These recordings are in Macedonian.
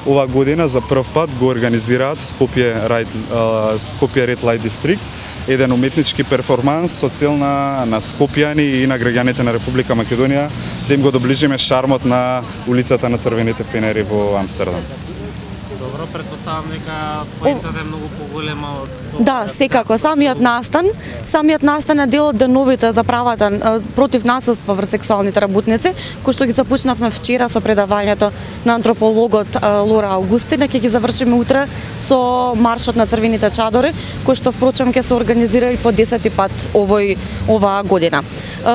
оваа година за прв пат го организираат Скопје Red Light District, еден уметнички перформанс со цел на скопјани и на граѓаните на Република Македонија да им го доближиме шармот на улицата на црвените фенери во Амстердам. Добро, претпоставам дека поентата е многу поголема од... Да, секако. Самиот настан е дел од деновите за правата против насилство врз сексуалните работници, кои што ги започнавме вчера со предавањето на антропологот Лора Аугустина, ќе ги завршиме утре со маршот на црвените чадори, кој што впрочем ќе се организира и по 10-ти пат оваа година.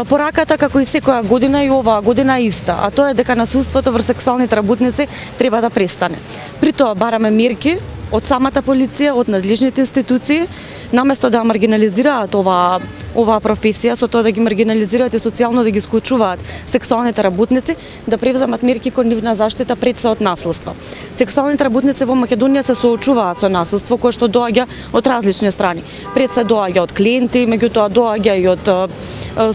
Пораката како и секоја година и оваа година е иста, а тоа е дека насилството врз сексуалните работници треба да престане. При тоа бараме мерки од самата полиција, од надлежните институции, наместо да маргинализираат оваа професија, со тоа да ги маргинализираат и социјално да ги исклучуваат сексуалните работници, да превземат мерки кон нивна заштита пред се од насилство. Сексуалните работници во Македонија се соочуваат со насилство кое што доаѓа од различни страни. Пред се доаѓа од клиенти, меѓутоа доаѓа и од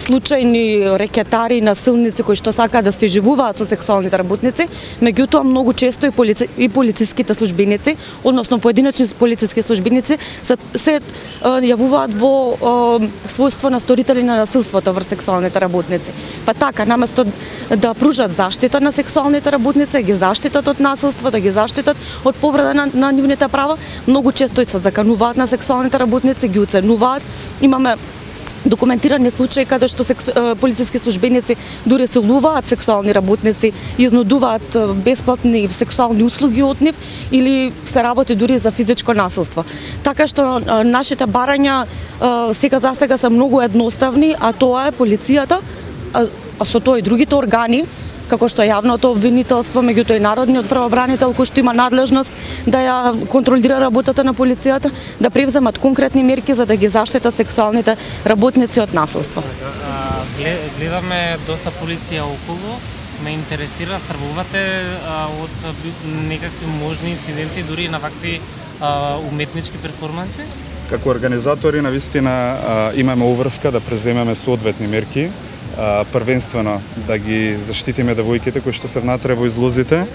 случајни рекетари, насилници кои што сакаат да се живуваат со сексуалните работници, меѓутоа многу често и полициските службеници, односно поединечни полициски службеници се јавуваат во својство на сторители на насилството врз сексуалните работници. Па така, наместо да пружат заштита на сексуалните работници, ги заштитат од насилство, да ги заштитат од повреда на нивните права, многу често и се закануваат на сексуалните работници, ги уценуваат. Имаме документирани случаи каде што полициски службеници дури силуваат сексуални работници, изнудуваат бесплатни сексуални услуги од нив или се работи дури за физичко насилство. Така што нашите барања сега за сега се многу едноставни, а тоа е полицијата, а со тоа и другите органи, како што јавното обвинителство, меѓутоа и народниот правобранител кој што има надлежност да ја контролира работата на полицијата, да превземат конкретни мерки за да ги заштитат сексуалните работници од насилство. Гледаме доста полиција околу. Ме интересира, стравувате од некакви можни инциденти дури на вакви уметнички перформанси? Како организатори навистина имаме уврска да преземеме соодветни мерки, првенствено да ги заштитиме девојките кои што се внатре во излозите,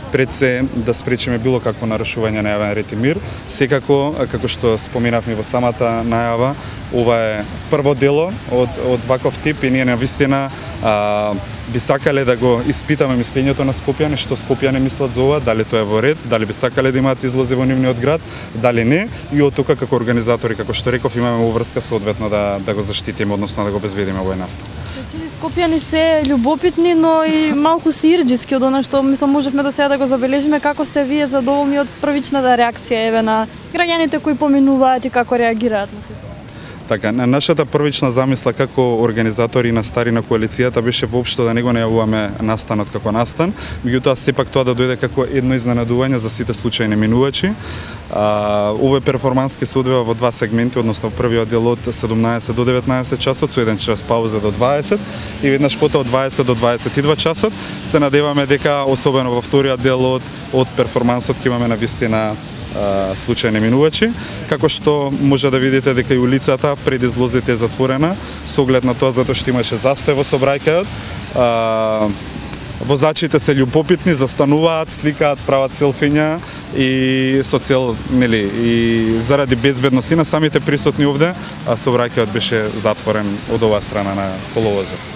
пред се да спречиме било какво нарушување на јавен ред и мир. Секако, како што споменавме во самата најава, ова е прво дело од ваков тип и ние навистина би сакале да го испитаме мислењето на скопјани, што скопјани мислат за ова, дали тоа е во ред, дали би сакале да имаат излози во нивниот град, дали не, и од тука како организатори, како што реков, имаме уврска соодветно да го заштитиме, односно да го обезбедиме овој настан. Скопјани се љубопитни, но и малку се ирџиски од она што мислам можевме до сега да го забележиме. Како сте вие задоволни од првичната реакција на граѓаните кои поминуваат и како реагираат на ситуација? Така, нашата првична замисла како организатори на старина коалицијата беше воопшто да не го најавуваме настанот како настан, меѓутоа сепак тоа да дојде како едно изненадување за сите случајни минувачи. Овој перформанс ќе се одвива во два сегменти, односно првиот дел од 17 до 19 часот со 1 час пауза до 20 и веднаш потоа од 20 до 22 часот. Се надеваме дека особено во вториот дел од перформансот ќе имаме навистина случајни минувачи, како што може да видите дека и улицата пред излозите е затворена, со оглед на тоа затоа што имаше застој во сообраќајот. Возачите се љубопитни, застануваат, сликаат, прават селфиња и со цел, нели, и заради безбедност и на самите присутни овде, сообраќајот беше затворен од оваа страна на коловозот.